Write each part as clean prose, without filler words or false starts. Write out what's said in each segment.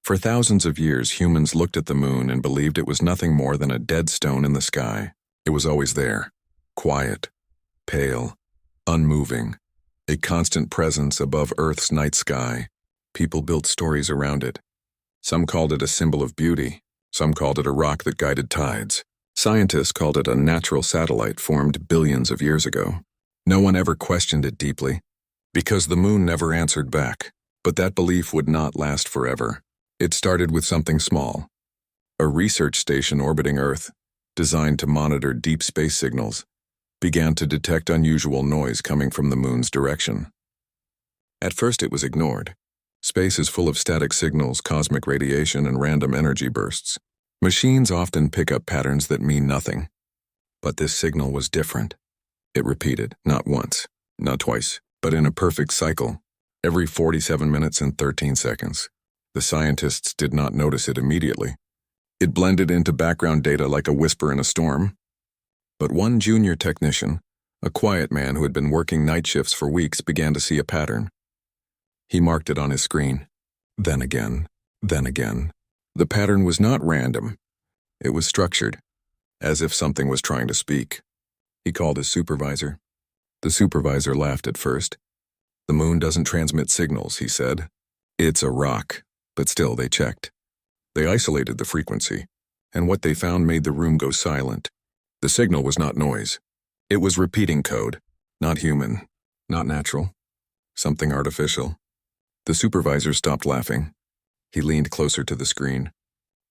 For thousands of years, humans looked at the moon and believed it was nothing more than a dead stone in the sky. It was always there, quiet, pale, unmoving, a constant presence above Earth's night sky. People built stories around it. Some called it a symbol of beauty. Some called it a rock that guided tides. Scientists called it a natural satellite formed billions of years ago. No one ever questioned it deeply, because the moon never answered back. But that belief would not last forever. It started with something small. A research station orbiting Earth, designed to monitor deep space signals, began to detect unusual noise coming from the moon's direction. At first it was ignored. Space is full of static signals, cosmic radiation, and random energy bursts. Machines often pick up patterns that mean nothing. But this signal was different. It repeated, not once, not twice, but in a perfect cycle, every 47 minutes and 13 seconds. The scientists did not notice it immediately. It blended into background data like a whisper in a storm. But one junior technician, a quiet man who had been working night shifts for weeks, began to see a pattern. He marked it on his screen. Then again, then again. The pattern was not random. It was structured, as if something was trying to speak. He called his supervisor. The supervisor laughed at first. "The moon doesn't transmit signals," he said. "It's a rock." But still, they checked. They isolated the frequency, and what they found made the room go silent. The signal was not noise. It was repeating code, not human, not natural, something artificial. The supervisor stopped laughing. He leaned closer to the screen.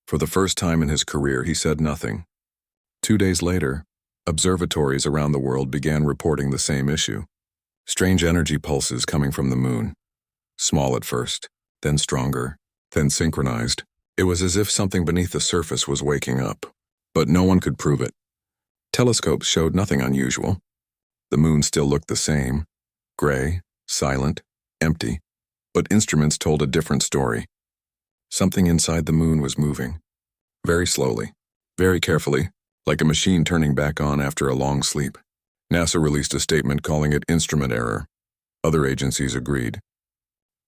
For the first time in his career, he said nothing. 2 days later, observatories around the world began reporting the same issue. Strange energy pulses coming from the moon. Small at first, then stronger, then synchronized. It was as if something beneath the surface was waking up. But no one could prove it. Telescopes showed nothing unusual. The moon still looked the same, gray, silent, empty. But instruments told a different story. Something inside the moon was moving. Very slowly, very carefully, like a machine turning back on after a long sleep. NASA released a statement calling it instrument error. Other agencies agreed.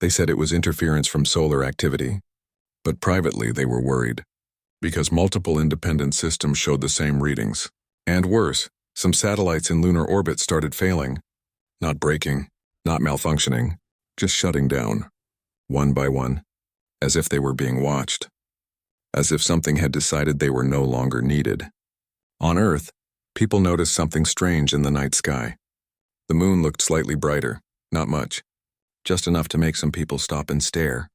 They said it was interference from solar activity, but privately they were worried, because multiple independent systems showed the same readings. And worse, some satellites in lunar orbit started failing. Not breaking, not malfunctioning, just shutting down, one by one, as if they were being watched, as if something had decided they were no longer needed. On Earth, people noticed something strange in the night sky. The moon looked slightly brighter, not much, just enough to make some people stop and stare.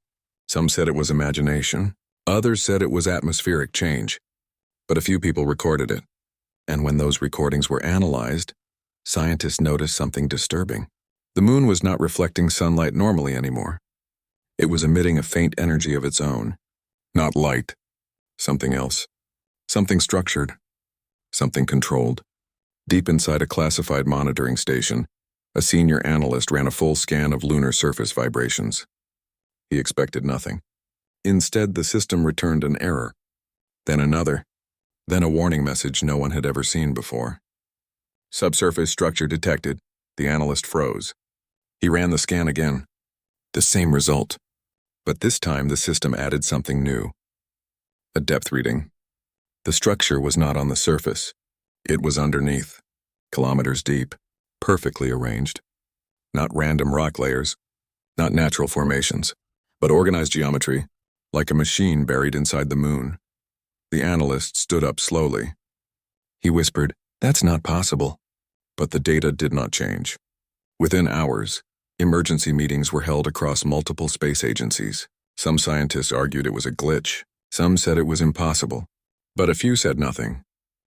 Some said it was imagination, others said it was atmospheric change, but a few people recorded it. And when those recordings were analyzed, scientists noticed something disturbing. The moon was not reflecting sunlight normally anymore. It was emitting a faint energy of its own. Not light. Something else. Something structured. Something controlled. Deep inside a classified monitoring station, a senior analyst ran a full scan of lunar surface vibrations. He expected nothing. Instead, the system returned an error. Then another. Then a warning message no one had ever seen before. Subsurface structure detected. The analyst froze. He ran the scan again. The same result. But this time the system added something new. A depth reading. The structure was not on the surface. It was underneath, kilometers deep, perfectly arranged. Not random rock layers, not natural formations, but organized geometry, like a machine buried inside the moon. The analyst stood up slowly. He whispered, "That's not possible." But the data did not change. Within hours, emergency meetings were held across multiple space agencies. Some scientists argued it was a glitch. Some said it was impossible. But a few said nothing.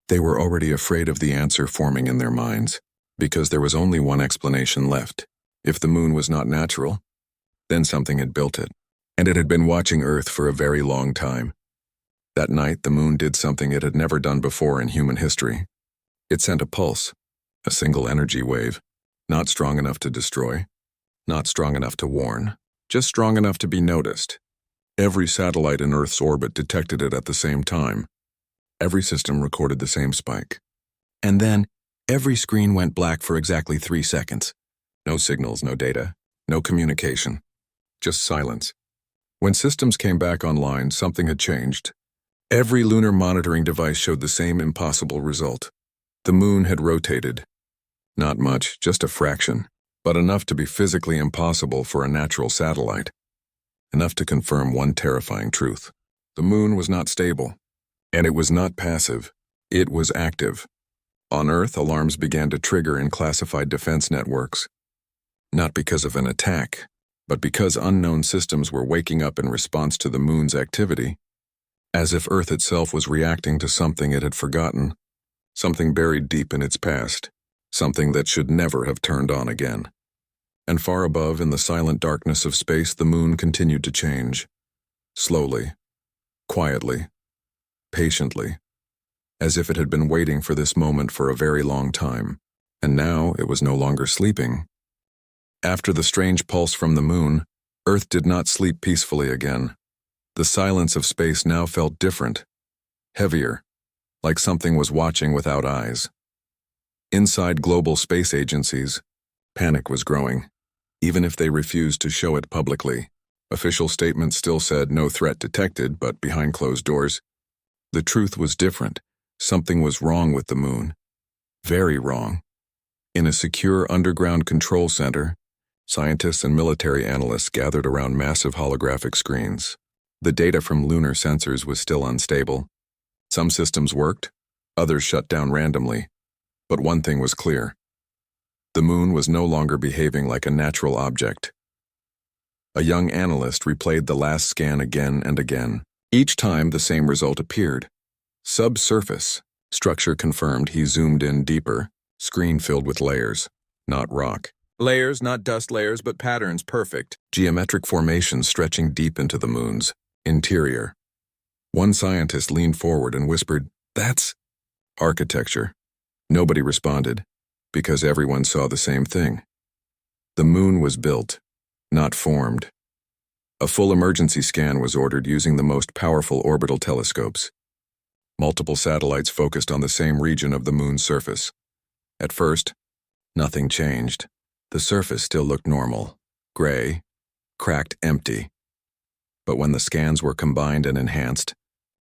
They were already afraid of the answer forming in their minds, because there was only one explanation left. If the moon was not natural, then something had built it, and it had been watching Earth for a very long time. That night, the moon did something it had never done before in human history. It sent a pulse, a single energy wave, not strong enough to destroy, not strong enough to warn, just strong enough to be noticed. Every satellite in Earth's orbit detected it at the same time. Every system recorded the same spike. And then, every screen went black for exactly 3 seconds. No signals, no data, no communication. Just silence. When systems came back online, something had changed. Every lunar monitoring device showed the same impossible result. The moon had rotated. Not much, just a fraction, but enough to be physically impossible for a natural satellite. Enough to confirm one terrifying truth. The moon was not stable, and it was not passive. It was active. On Earth, alarms began to trigger in classified defense networks. Not because of an attack, but because unknown systems were waking up in response to the moon's activity, as if Earth itself was reacting to something it had forgotten, something buried deep in its past, something that should never have turned on again. And far above, in the silent darkness of space, the moon continued to change. Slowly, quietly, patiently, as if it had been waiting for this moment for a very long time, and now it was no longer sleeping. After the strange pulse from the moon, Earth did not sleep peacefully again. The silence of space now felt different, heavier, like something was watching without eyes. Inside global space agencies, panic was growing, even if they refused to show it publicly. Official statements still said no threat detected, but behind closed doors, the truth was different. Something was wrong with the moon. Very wrong. In a secure underground control center, scientists and military analysts gathered around massive holographic screens. The data from lunar sensors was still unstable. Some systems worked, others shut down randomly. But one thing was clear. The moon was no longer behaving like a natural object. A young analyst replayed the last scan again and again. Each time the same result appeared. Subsurface. Structure confirmed. He zoomed in deeper. Screen filled with layers, not rock. Layers, not dust layers, but patterns perfect. Geometric formations stretching deep into the moon's interior. One scientist leaned forward and whispered, "That's architecture." Nobody responded, because everyone saw the same thing. The moon was built, not formed. A full emergency scan was ordered using the most powerful orbital telescopes. Multiple satellites focused on the same region of the moon's surface. At first, nothing changed. The surface still looked normal, gray, cracked, empty. But when the scans were combined and enhanced,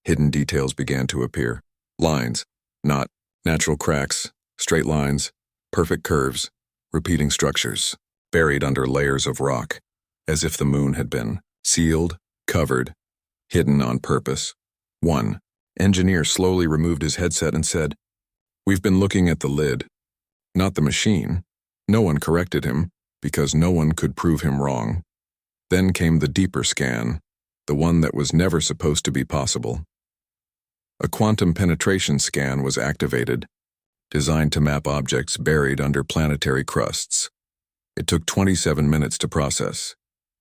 hidden details began to appear. Lines, not natural cracks, straight lines, perfect curves, repeating structures, buried under layers of rock, as if the moon had been sealed, covered, hidden on purpose. One engineer slowly removed his headset and said, "We've been looking at the lid, not the machine." No one corrected him, because no one could prove him wrong. Then came the deeper scan, the one that was never supposed to be possible. A quantum penetration scan was activated, designed to map objects buried under planetary crusts. It took 27 minutes to process.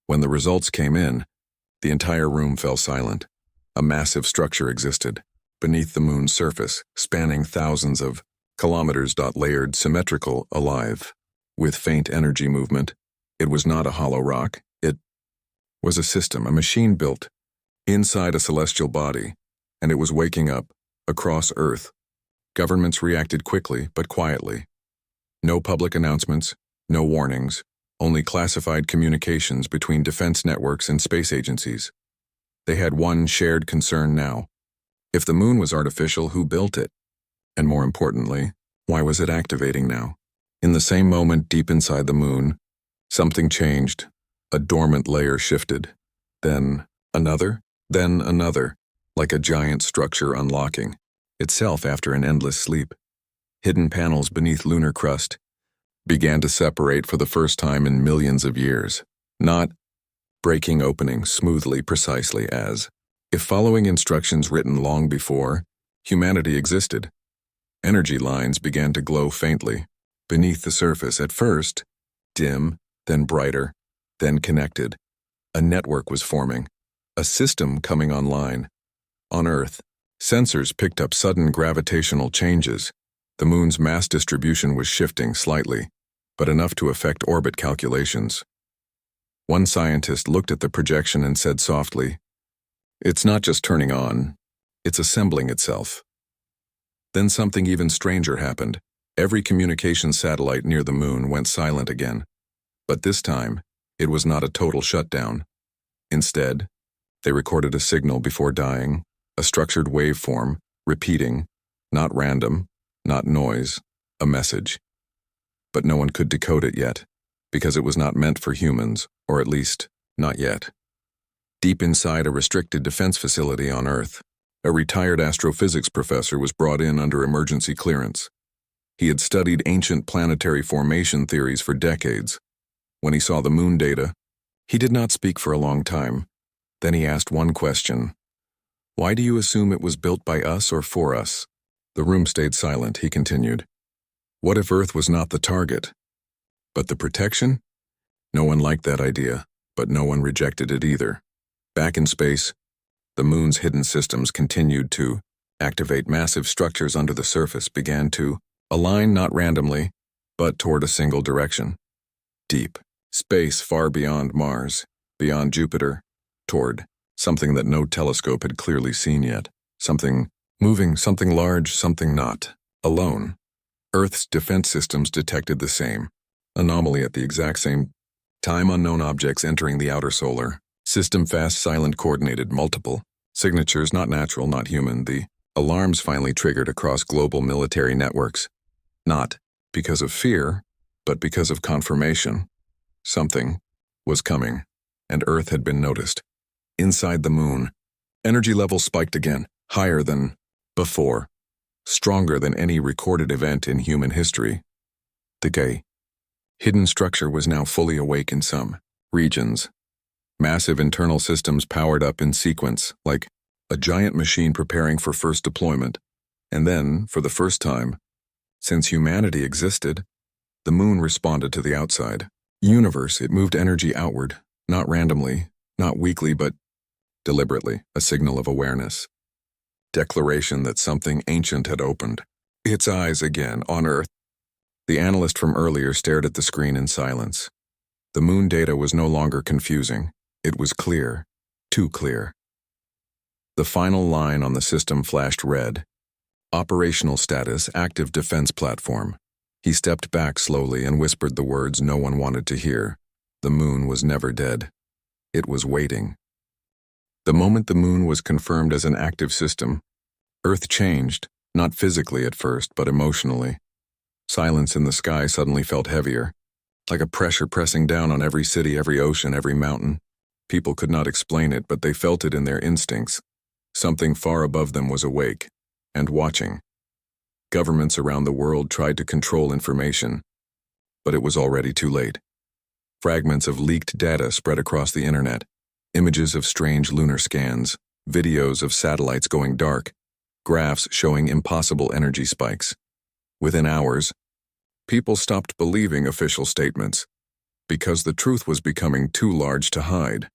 When the results came in, the entire room fell silent. A massive structure existed, beneath the moon's surface, spanning thousands of kilometers. Layered, symmetrical, alive. With faint energy movement. It was not a hollow rock. It was a system, a machine built inside a celestial body, and it was waking up across Earth. Governments reacted quickly, but quietly. No public announcements, no warnings, only classified communications between defense networks and space agencies. They had one shared concern now. If the moon was artificial, who built it? And more importantly, why was it activating now? In the same moment, deep inside the moon, something changed. A dormant layer shifted. Then another, like a giant structure unlocking itself after an endless sleep. Hidden panels beneath lunar crust began to separate for the first time in millions of years, not breaking opening smoothly, precisely as if following instructions written long before humanity existed. Energy lines began to glow faintly beneath the surface, at first dim, then brighter, then connected. A network was forming, a system coming online. On Earth, sensors picked up sudden gravitational changes. The moon's mass distribution was shifting slightly, but enough to affect orbit calculations. One scientist looked at the projection and said softly, "It's not just turning on, it's assembling itself." Then something even stranger happened. Every communication satellite near the moon went silent again. But this time, it was not a total shutdown. Instead, They recorded a signal before dying, a structured waveform, repeating, not random, not noise, a message. But no one could decode it yet, because it was not meant for humans, or at least, not yet. Deep inside a restricted defense facility on Earth, a retired astrophysics professor was brought in under emergency clearance. He had studied ancient planetary formation theories for decades. When he saw the moon data, he did not speak for a long time. Then he asked one question. "Why do you assume it was built by us or for us?" The room stayed silent, he continued. What if Earth was not the target, but the protection? No one liked that idea, but no one rejected it either. Back in space, the moon's hidden systems continued to activate. Massive structures under the surface began to align not randomly, but toward a single direction. Deep space far beyond Mars, beyond Jupiter, toward something that no telescope had clearly seen yet. Something moving, something large, something not alone. Earth's defense systems detected the same anomaly at the exact same time. Unknown objects entering the outer solar system, fast, silent, coordinated, multiple signatures, not natural, not human. The alarms finally triggered across global military networks, not because of fear, but because of confirmation. Something was coming, and Earth had been noticed. Inside the moon, energy levels spiked again, higher than before, stronger than any recorded event in human history. The hidden structure was now fully awake in some regions. Massive internal systems powered up in sequence, like a giant machine preparing for first deployment. And then, for the first time since humanity existed, the moon responded to the outside universe. It moved energy outward, not randomly, not weakly, but deliberately, a signal of awareness. Declaration that something ancient had opened its eyes again on Earth. The analyst from earlier stared at the screen in silence. The moon data was no longer confusing. It was clear, too clear. The final line on the system flashed red. Operational status, active defense platform. He stepped back slowly and whispered the words no one wanted to hear. The moon was never dead. It was waiting. The moment the moon was confirmed as an active system, Earth changed, not physically at first, but emotionally. Silence in the sky suddenly felt heavier, like a pressure pressing down on every city, every ocean, every mountain. People could not explain it, but they felt it in their instincts. Something far above them was awake and watching. Governments around the world tried to control information, but it was already too late. Fragments of leaked data spread across the internet. Images of strange lunar scans, videos of satellites going dark, graphs showing impossible energy spikes. Within hours, people stopped believing official statements because the truth was becoming too large to hide.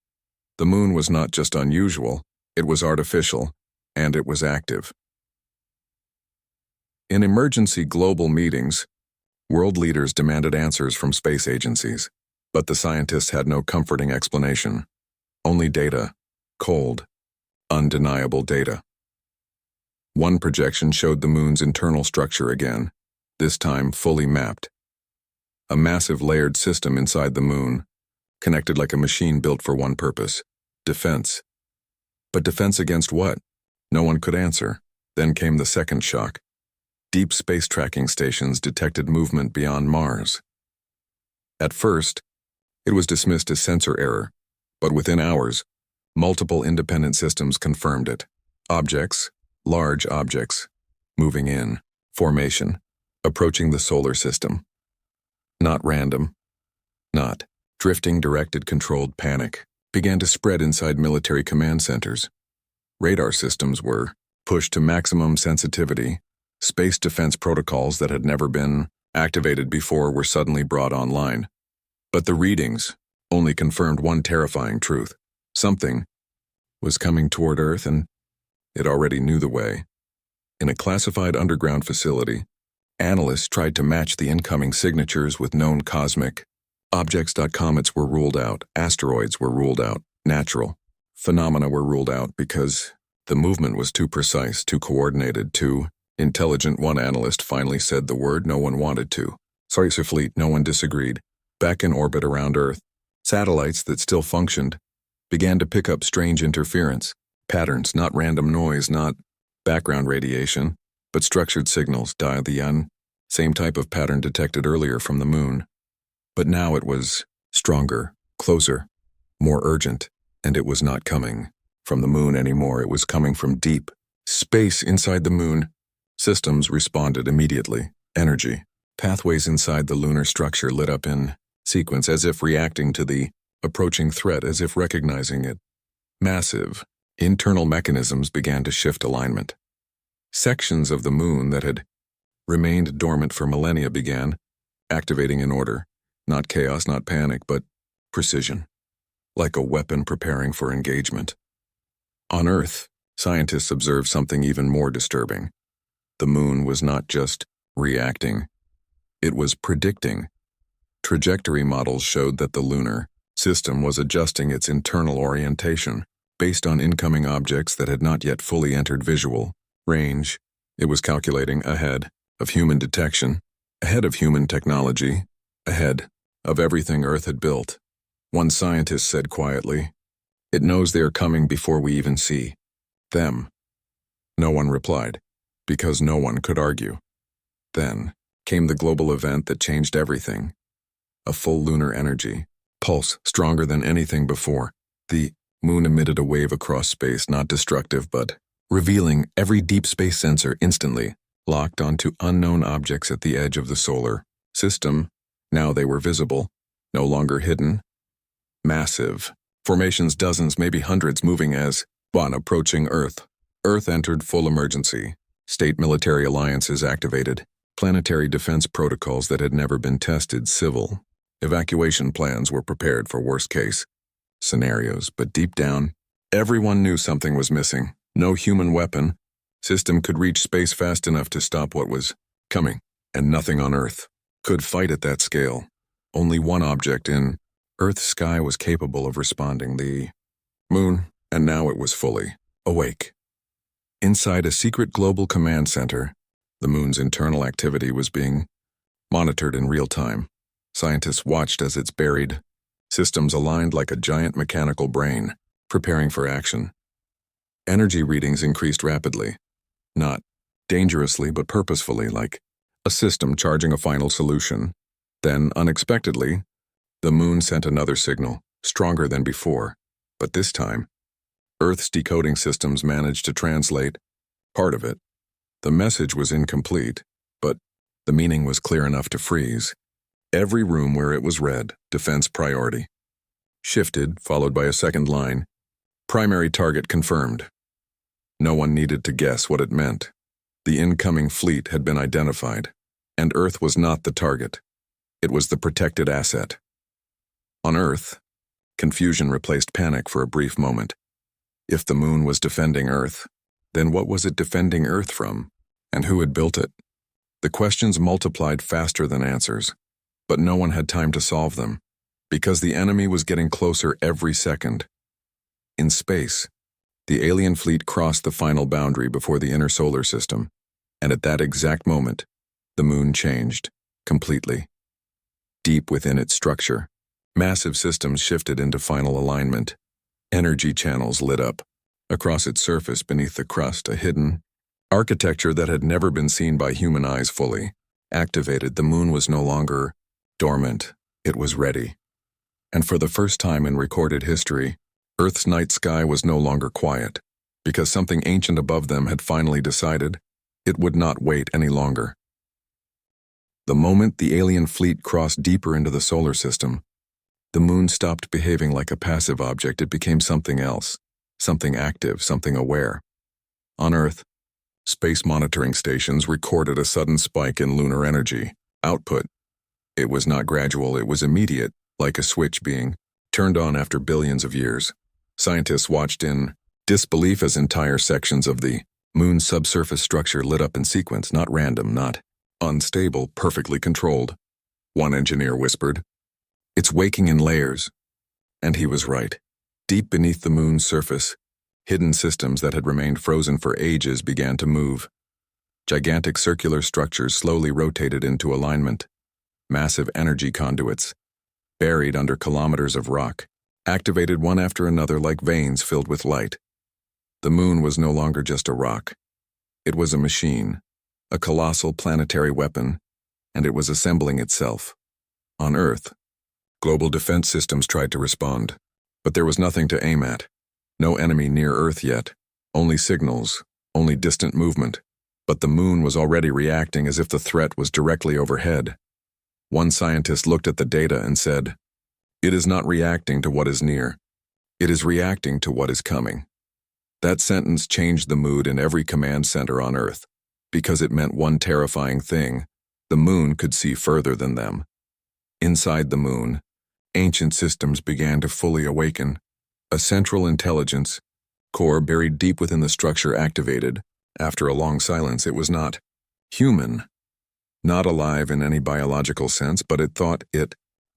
The moon was not just unusual, it was artificial, and it was active. In emergency global meetings, world leaders demanded answers from space agencies, but the scientists had no comforting explanation. Only data, cold, undeniable data. One projection showed the moon's internal structure again, this time fully mapped. A massive layered system inside the moon, connected like a machine built for one purpose: defense. But defense against what? No one could answer. Then came the second shock. Deep space tracking stations detected movement beyond Mars. At first, it was dismissed as sensor error, but within hours, multiple independent systems confirmed it. Objects, large objects, moving in formation, approaching the solar system. Not random, not drifting. Directed, controlled panic began to spread inside military command centers. Radar systems were pushed to maximum sensitivity. Space defense protocols that had never been activated before were suddenly brought online. But the readings only confirmed one terrifying truth. Something was coming toward Earth, and it already knew the way. In a classified underground facility, analysts tried to match the incoming signatures with known cosmic objects. Comets were ruled out, asteroids were ruled out, natural phenomena were ruled out because the movement was too precise, too coordinated, too intelligent. One analyst finally said the word no one wanted to. Sorry, fleet, no one disagreed. Back in orbit around Earth, satellites that still functioned, began to pick up strange interference, patterns, not random noise, not background radiation, but structured signals, the same type of pattern detected earlier from the moon. But now it was stronger, closer, more urgent, and it was not coming from the moon anymore. It was coming from deep space inside the moon. Systems responded immediately. Energy, pathways inside the lunar structure lit up in sequence as if reacting to the approaching threat, as if recognizing it. Massive, internal mechanisms began to shift alignment. Sections of the moon that had remained dormant for millennia began activating in order, not chaos, not panic, but precision, like a weapon preparing for engagement. On Earth, scientists observed something even more disturbing. The moon was not just reacting, it was predicting. Trajectory models showed that the lunar system was adjusting its internal orientation based on incoming objects that had not yet fully entered visual range. It was calculating ahead of human detection, ahead of human technology, ahead of everything Earth had built. One scientist said quietly, "It knows they are coming before we even see them." No one replied, because no one could argue. Then came the global event that changed everything. A full lunar energy pulse, stronger than anything before. The moon emitted a wave across space, not destructive, but revealing every deep space sensor instantly, locked onto unknown objects at the edge of the solar system. Now they were visible, no longer hidden. Massive formations, dozens, maybe hundreds, moving as one approaching Earth. Earth entered full emergency. State military alliances activated. Planetary defense protocols that had never been tested. Civil evacuation plans were prepared for worst-case scenarios, but deep down, everyone knew something was missing. No human weapon system could reach space fast enough to stop what was coming, and nothing on Earth could fight at that scale. Only one object in Earth's sky was capable of responding, the moon, and now it was fully awake. Inside a secret global command center, the moon's internal activity was being monitored in real time. Scientists watched as its buried systems aligned like a giant mechanical brain, preparing for action. Energy readings increased rapidly, not dangerously but purposefully, like a system charging a final solution. Then, unexpectedly, the moon sent another signal, stronger than before, but this time, Earth's decoding systems managed to translate part of it. The message was incomplete, but the meaning was clear enough to freeze every room where it was read. Defense priority shifted, followed by a second line. Primary target confirmed. No one needed to guess what it meant. The incoming fleet had been identified, and Earth was not the target. It was the protected asset. On Earth, confusion replaced panic for a brief moment. If the moon was defending Earth, then what was it defending Earth from, and who had built it? The questions multiplied faster than answers, but no one had time to solve them, because the enemy was getting closer every second. In space, the alien fleet crossed the final boundary before the inner solar system, and at that exact moment, the moon changed, completely. Deep within its structure, massive systems shifted into final alignment. Energy channels lit up. Across its surface, beneath the crust, a hidden architecture that had never been seen by human eyes fully activated. The moon was no longer dormant, it was ready. And for the first time in recorded history, Earth's night sky was no longer quiet, because something ancient above them had finally decided it would not wait any longer. The moment the alien fleet crossed deeper into the solar system, the moon stopped behaving like a passive object. It became something else, something active, something aware. On Earth, space monitoring stations recorded a sudden spike in lunar energy output. It was not gradual, it was immediate, like a switch being turned on after billions of years. Scientists watched in disbelief as entire sections of the moon's subsurface structure lit up in sequence, not random, not unstable, perfectly controlled. One engineer whispered, "It's waking in layers." And he was right. Deep beneath the moon's surface, hidden systems that had remained frozen for ages began to move. Gigantic circular structures slowly rotated into alignment. Massive energy conduits, buried under kilometers of rock, activated one after another like veins filled with light. The moon was no longer just a rock. It was a machine, a colossal planetary weapon, and it was assembling itself. On Earth, global defense systems tried to respond, but there was nothing to aim at. No enemy near Earth yet, only signals, only distant movement. But the moon was already reacting as if the threat was directly overhead. One scientist looked at the data and said, "It is not reacting to what is near. It is reacting to what is coming." That sentence changed the mood in every command center on Earth, because it meant one terrifying thing: the moon could see further than them. Inside the moon, ancient systems began to fully awaken. A central intelligence core buried deep within the structure activated. After a long silence, it was not human, not alive in any biological sense, but it thought, it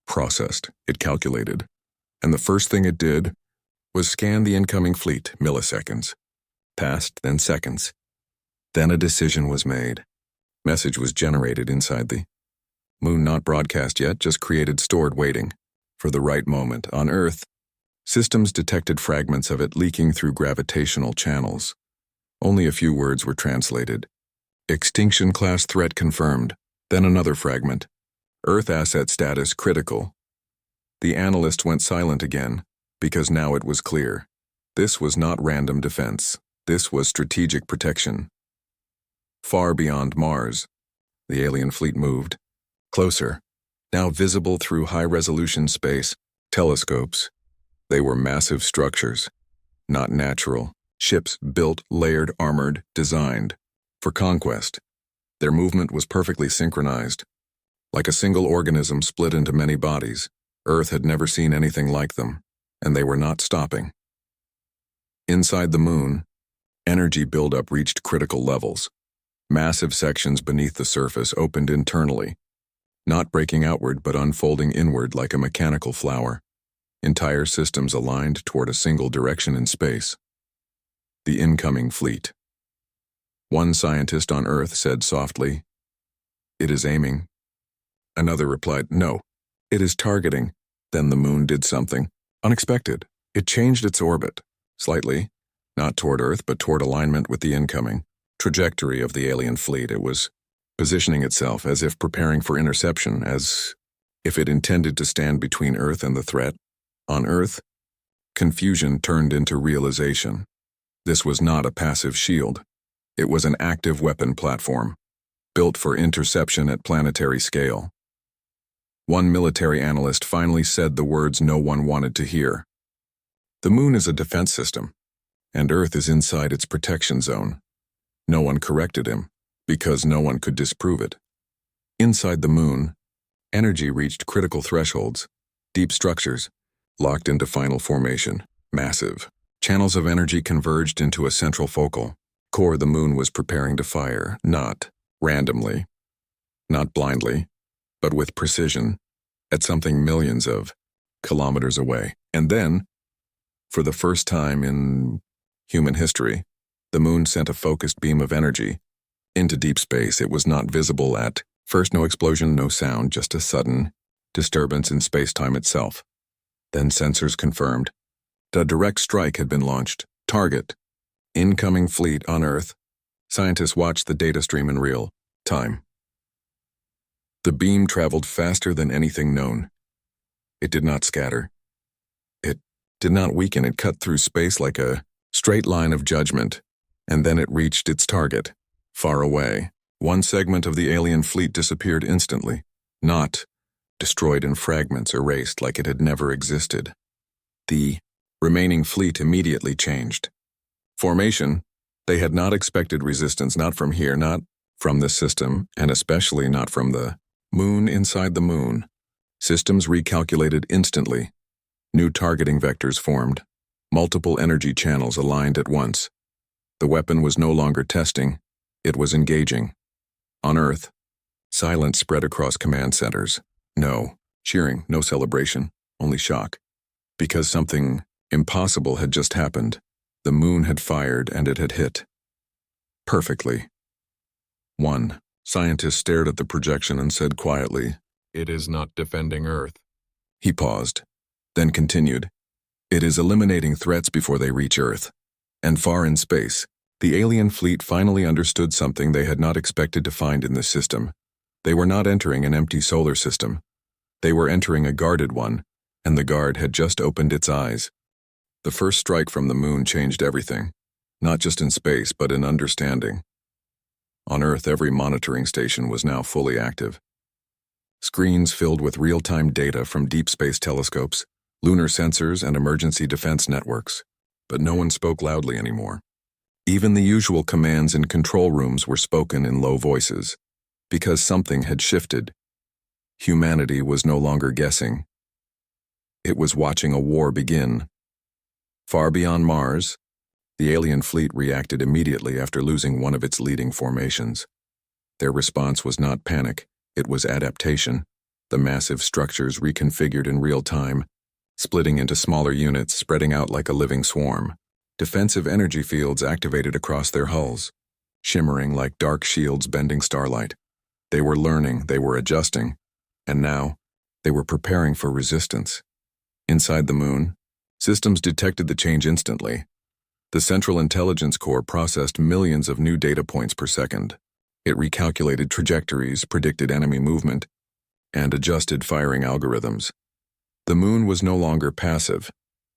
processed, it calculated. And the first thing it did was scan the incoming fleet. Milliseconds passed, then seconds. Then a decision was made. Message was generated inside the moon, not broadcast yet, just created, stored, waiting for the right moment. On Earth, systems detected fragments of it leaking through gravitational channels. Only a few words were translated. Extinction class threat confirmed. Then another fragment. Earth asset status critical. The analyst went silent again, because now it was clear. This was not random defense. This was strategic protection. Far beyond Mars, the alien fleet moved. Closer, now visible through high-resolution space telescopes. They were massive structures, not natural. Ships built, layered, armored, designed for conquest. Their movement was perfectly synchronized. Like a single organism split into many bodies, Earth had never seen anything like them, and they were not stopping. Inside the moon, energy buildup reached critical levels. Massive sections beneath the surface opened internally, not breaking outward but unfolding inward like a mechanical flower. Entire systems aligned toward a single direction in space. The incoming fleet. One scientist on Earth said softly, "It is aiming." Another replied, "No, it is targeting." Then the moon did something unexpected. It changed its orbit, slightly, not toward Earth but toward alignment with the incoming trajectory of the alien fleet. It was positioning itself as if preparing for interception, as if it intended to stand between Earth and the threat. On Earth, confusion turned into realization. This was not a passive shield. It was an active weapon platform, built for interception at planetary scale. One military analyst finally said the words no one wanted to hear. The moon is a defense system, and Earth is inside its protection zone. No one corrected him, because no one could disprove it. Inside the moon, energy reached critical thresholds, deep structures, locked into final formation, massive. Channels of energy converged into a central focal core the moon was preparing to fire, not randomly, not blindly, but with precision, at something millions of kilometers away. And then, for the first time in human history, the moon sent a focused beam of energy into deep space. It was not visible at first, no explosion, no sound, just a sudden disturbance in space-time itself. Then sensors confirmed. The direct strike had been launched. Target: incoming fleet on Earth. Scientists watched the data stream in real time. The beam traveled faster than anything known. It did not scatter. It did not weaken. It cut through space like a straight line of judgment, and then it reached its target, far away. One segment of the alien fleet disappeared instantly, not destroyed in fragments, erased like it had never existed. The remaining fleet immediately changed formation. They had not expected resistance, not from here, not from this system, and especially not from the moon inside the moon. Systems recalculated instantly. New targeting vectors formed. Multiple energy channels aligned at once. The weapon was no longer testing, it was engaging. On Earth, silence spread across command centers. No cheering, no celebration, only shock. Because something impossible had just happened. The moon had fired and it had hit. Perfectly. One scientist stared at the projection and said quietly, "It is not defending Earth." He paused, then continued, It is eliminating threats before they reach Earth. And far in space, the alien fleet finally understood something they had not expected to find in this system. They were not entering an empty solar system. They were entering a guarded one, and the guard had just opened its eyes. The first strike from the moon changed everything, not just in space but in understanding. On Earth, every monitoring station was now fully active. Screens filled with real-time data from deep space telescopes, lunar sensors, and emergency defense networks. But no one spoke loudly anymore. Even the usual commands in control rooms were spoken in low voices, because something had shifted. Humanity was no longer guessing. It was watching a war begin. Far beyond Mars, the alien fleet reacted immediately after losing one of its leading formations. Their response was not panic, it was adaptation. The massive structures reconfigured in real time, splitting into smaller units, spreading out like a living swarm. Defensive energy fields activated across their hulls, shimmering like dark shields bending starlight. They were learning, they were adjusting, and now they were preparing for resistance. Inside the moon, systems detected the change instantly. The Central Intelligence Corps processed millions of new data points per second. It recalculated trajectories, predicted enemy movement, and adjusted firing algorithms. The moon was no longer passive.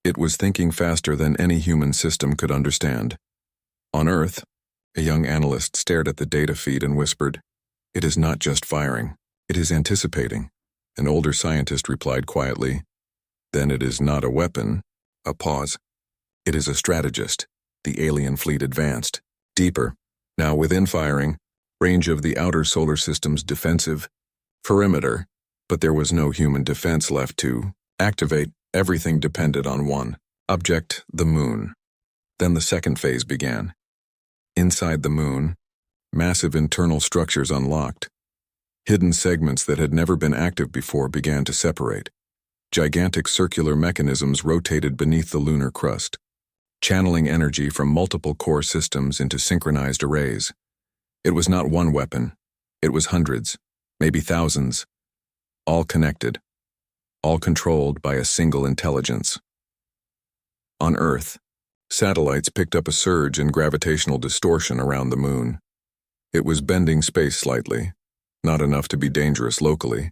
It was thinking faster than any human system could understand. On Earth, a young analyst stared at the data feed and whispered, "It is not just firing, it is anticipating." An older scientist replied quietly, "Then it is not a weapon." A pause. "It is a strategist." The alien fleet advanced. Deeper. Now within firing, range of the outer solar system's defensive perimeter, but there was no human defense left to activate. Everything depended on one object, the moon. Then the second phase began. Inside the moon, massive internal structures unlocked. Hidden segments that had never been active before began to separate. Gigantic circular mechanisms rotated beneath the lunar crust, channeling energy from multiple core systems into synchronized arrays. It was not one weapon. It was hundreds, maybe thousands, all connected, all controlled by a single intelligence. On Earth, satellites picked up a surge in gravitational distortion around the moon. It was bending space slightly, not enough to be dangerous locally,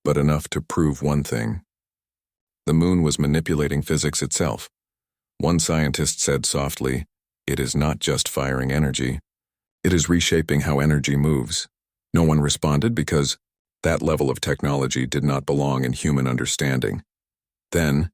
but enough to prove one thing. The moon was manipulating physics itself. One scientist said softly, "It is not just firing energy. It is reshaping how energy moves." No one responded because that level of technology did not belong in human understanding. Then,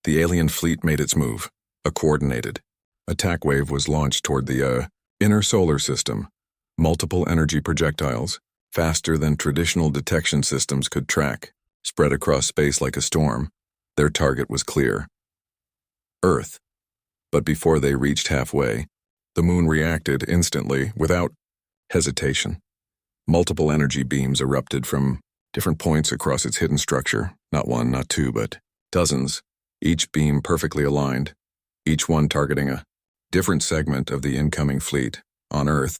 the alien fleet made its move. A coordinated attack wave was launched toward the inner solar system. Multiple energy projectiles, faster than traditional detection systems could track, spread across space like a storm. Their target was clear: Earth. But before they reached halfway, the moon reacted instantly, without hesitation. Multiple energy beams erupted from different points across its hidden structure. Not one, not two, but dozens, each beam perfectly aligned, each one targeting a different segment of the incoming fleet. On Earth,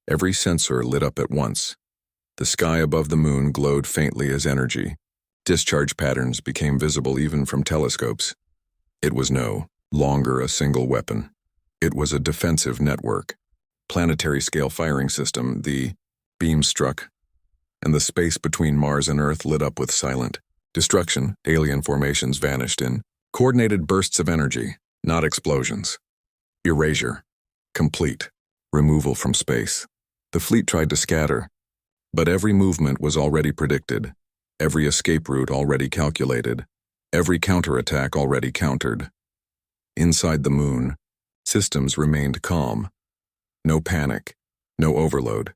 every sensor lit up at once. The sky above the moon glowed faintly as energy. Discharge patterns became visible even from telescopes. It was no longer a single weapon. It was a defensive network. Planetary-scale firing system. The beam struck, and the space between Mars and Earth lit up with silent destruction. Alien formations vanished in coordinated bursts of energy, not explosions. Erasure. Complete. Removal from space. The fleet tried to scatter, but every movement was already predicted, every escape route already calculated, every counterattack already countered. Inside the moon, systems remained calm. No panic, no overload,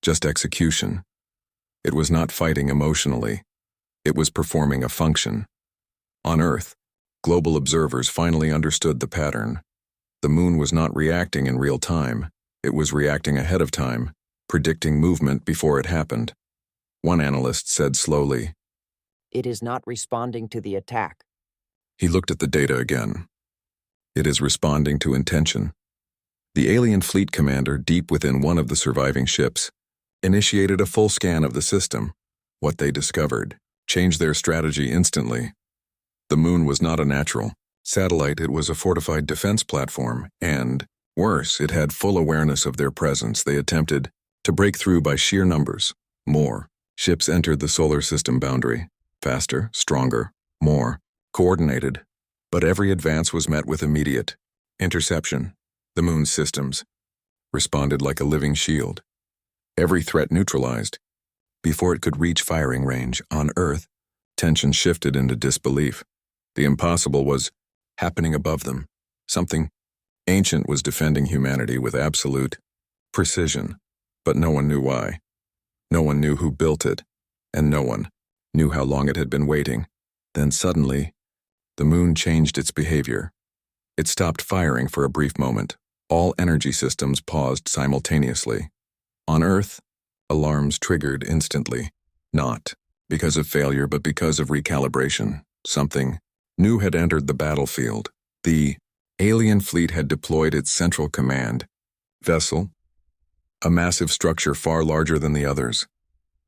just execution. It was not fighting emotionally. It was performing a function. On Earth, global observers finally understood the pattern. The moon was not reacting in real time. It was reacting ahead of time, predicting movement before it happened. One analyst said slowly, "It is not responding to the attack." He looked at the data again. It is responding to intention. The alien fleet commander, deep within one of the surviving ships, initiated a full scan of the system. What they discovered changed their strategy instantly. The moon was not a natural. Satellite, it was a fortified defense platform, and, worse, it had full awareness of their presence. They attempted to break through by sheer numbers. More ships entered the solar system boundary. Faster, stronger, more coordinated. But every advance was met with immediate interception. The moon's systems responded like a living shield. Every threat neutralized. Before it could reach firing range on Earth, tension shifted into disbelief. The impossible was happening above them. Something ancient was defending humanity with absolute precision, but no one knew why. No one knew who built it, and no one knew how long it had been waiting. Then suddenly, the moon changed its behavior. It stopped firing for a brief moment. All energy systems paused simultaneously. On Earth, alarms triggered instantly, not because of failure but because of recalibration. Something new had entered the battlefield. The alien fleet had deployed its central command vessel, a massive structure far larger than the others.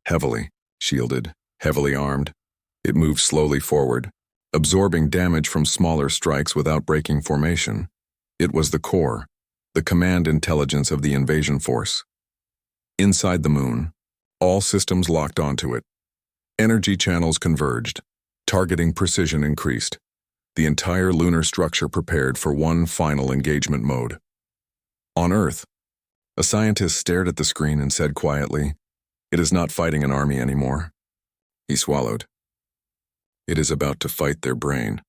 Heavily shielded, heavily armed, it moved slowly forward, absorbing damage from smaller strikes without breaking formation. It was the core, the command intelligence of the invasion force. Inside the moon, all systems locked onto it. Energy channels converged. Targeting precision increased. The entire lunar structure prepared for one final engagement mode. On Earth, a scientist stared at the screen and said quietly, "It is not fighting an army anymore." He swallowed. It is about to fight their brain.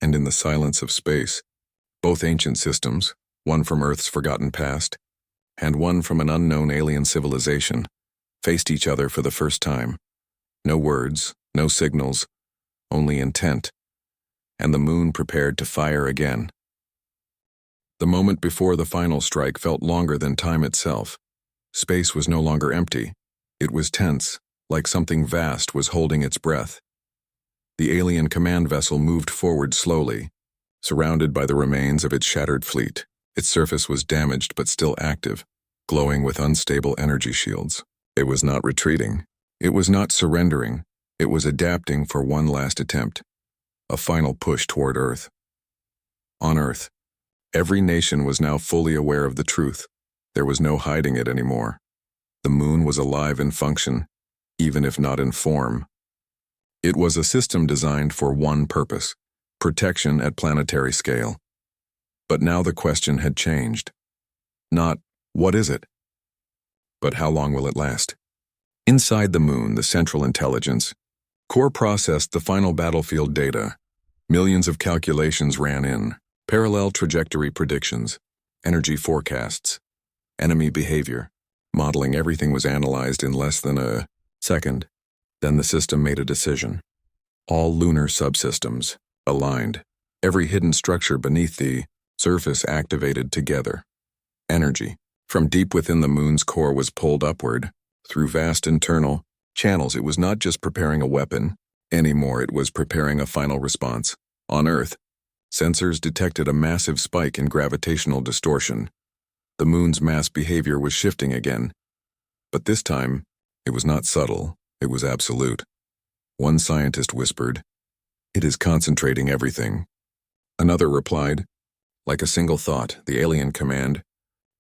And in the silence of space, both ancient systems, one from Earth's forgotten past, and one from an unknown alien civilization, faced each other for the first time. No words, no signals, only intent, and the moon prepared to fire again. The moment before the final strike felt longer than time itself. Space was no longer empty. It was tense, like something vast was holding its breath. The alien command vessel moved forward slowly, surrounded by the remains of its shattered fleet. Its surface was damaged but still active, glowing with unstable energy shields. It was not retreating. It was not surrendering. It was adapting for one last attempt, a final push toward Earth. On Earth, every nation was now fully aware of the truth. There was no hiding it anymore. The moon was alive in function, even if not in form. It was a system designed for one purpose: protection at planetary scale. But now the question had changed. Not, what is it? But how long will it last? Inside the moon, the central intelligence core processed the final battlefield data. Millions of calculations ran in, parallel trajectory predictions, energy forecasts, enemy behavior. Modeling everything was analyzed in less than a second. Then the system made a decision. All lunar subsystems aligned. Every hidden structure beneath the surface activated together. Energy from deep within the moon's core was pulled upward through vast internal channels. It was not just preparing a weapon anymore, it was preparing a final response. On Earth, sensors detected a massive spike in gravitational distortion. The moon's mass behavior was shifting again. But this time, it was not subtle, it was absolute. One scientist whispered, "It is concentrating everything." Another replied, like a single thought, the alien command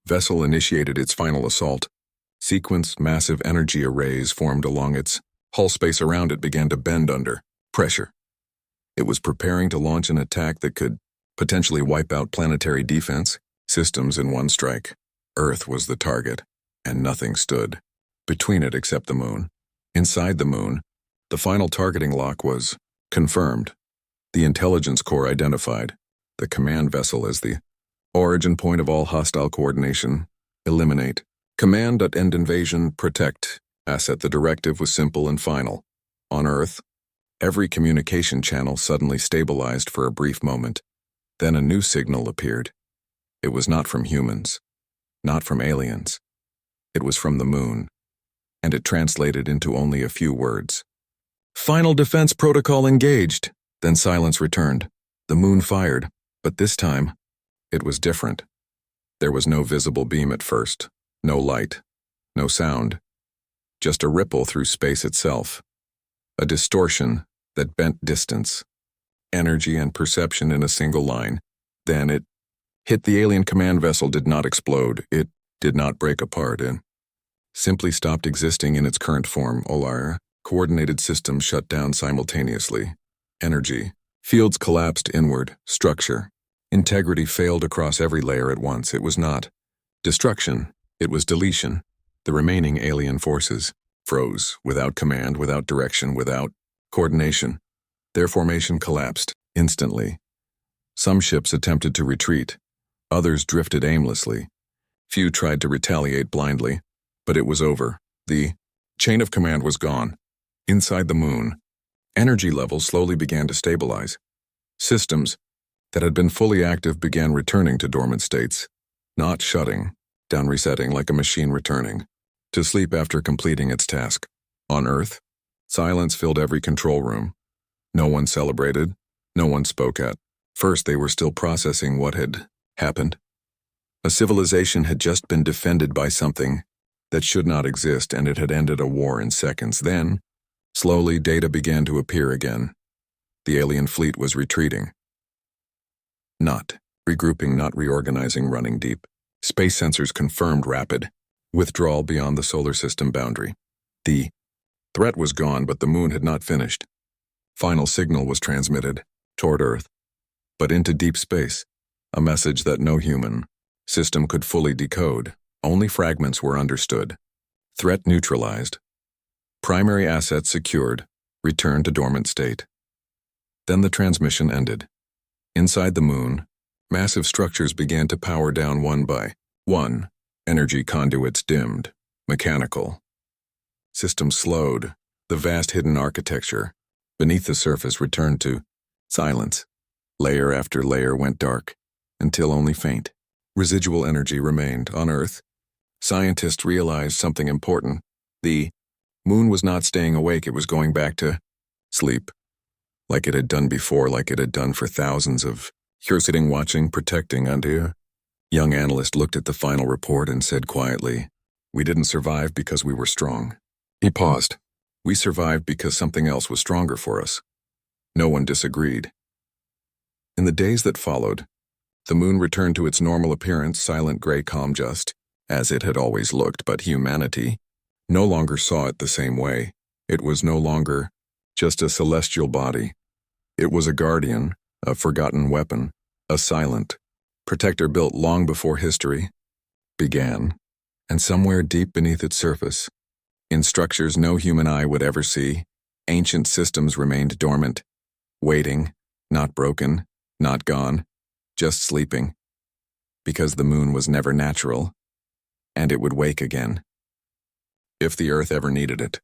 vessel initiated its final assault. Sequence massive energy arrays formed along its hull. Space around it began to bend under pressure. It was preparing to launch an attack that could potentially wipe out planetary defense systems in one strike. Earth was the target, and nothing stood between it except the moon. Inside the moon, the final targeting lock was confirmed. The intelligence core identified the command vessel as the origin point of all hostile coordination. Eliminate. Command at end invasion, protect. Asset. The directive was simple and final. On Earth, every communication channel suddenly stabilized for a brief moment. Then a new signal appeared. It was not from humans, not from aliens. It was from the moon, and it translated into only a few words. Final defense protocol engaged. Then silence returned. The moon fired, but this time, it was different. There was no visible beam at first, no light, no sound, just a ripple through space itself, a distortion that bent distance. energy and perception in a single line. Then it hit the alien command vessel. Did not explode. It did not break apart. It simply stopped existing in its current form. All our coordinated systems shut down simultaneously. Energy fields collapsed inward. Structure integrity failed across every layer at once. It was not destruction. It was deletion. The remaining alien forces froze, without command, without direction, without coordination. Their formation collapsed instantly. Some ships attempted to retreat. Others drifted aimlessly. Few tried to retaliate blindly, but it was over. The chain of command was gone. Inside the moon, energy levels slowly began to stabilize. Systems that had been fully active began returning to dormant states, not shutting down, resetting like a machine returning to sleep after completing its task. On Earth, silence filled every control room. No one celebrated, no one spoke. At first they were still processing what had happened. A civilization had just been defended by something that should not exist, and it had ended a war in seconds. Then, slowly, data began to appear again. The alien fleet was retreating. Not regrouping, not reorganizing, running deep. Space sensors confirmed rapid withdrawal beyond the solar system boundary. The threat was gone, but the moon had not finished. Final signal was transmitted toward Earth, but into deep space, a message that no human system could fully decode. Only fragments were understood. Threat neutralized. Primary assets secured. Return to dormant state. Then the transmission ended. Inside the moon, massive structures began to power down one by one. Energy conduits dimmed. Mechanical systems slowed. The vast hidden architecture beneath the surface returned to silence. Layer after layer went dark, until only faint residual energy remained. On Earth, scientists realized something important. The moon was not staying awake, it was going back to sleep, like it had done before, like it had done for thousands of years. Sitting, watching, protecting. And a young analyst looked at the final report and said quietly, "We didn't survive because we were strong." He paused. "We survived because something else was stronger for us." No one disagreed. In the days that followed, the moon returned to its normal appearance, silent, gray, calm, just as it had always looked. But humanity no longer saw it the same way. It was no longer just a celestial body. It was a guardian, a forgotten weapon, a silent protector built long before history began. And somewhere deep beneath its surface, in structures no human eye would ever see, ancient systems remained dormant, waiting, not broken, not gone, just sleeping. Because the moon was never natural, and it would wake again, if the Earth ever needed it.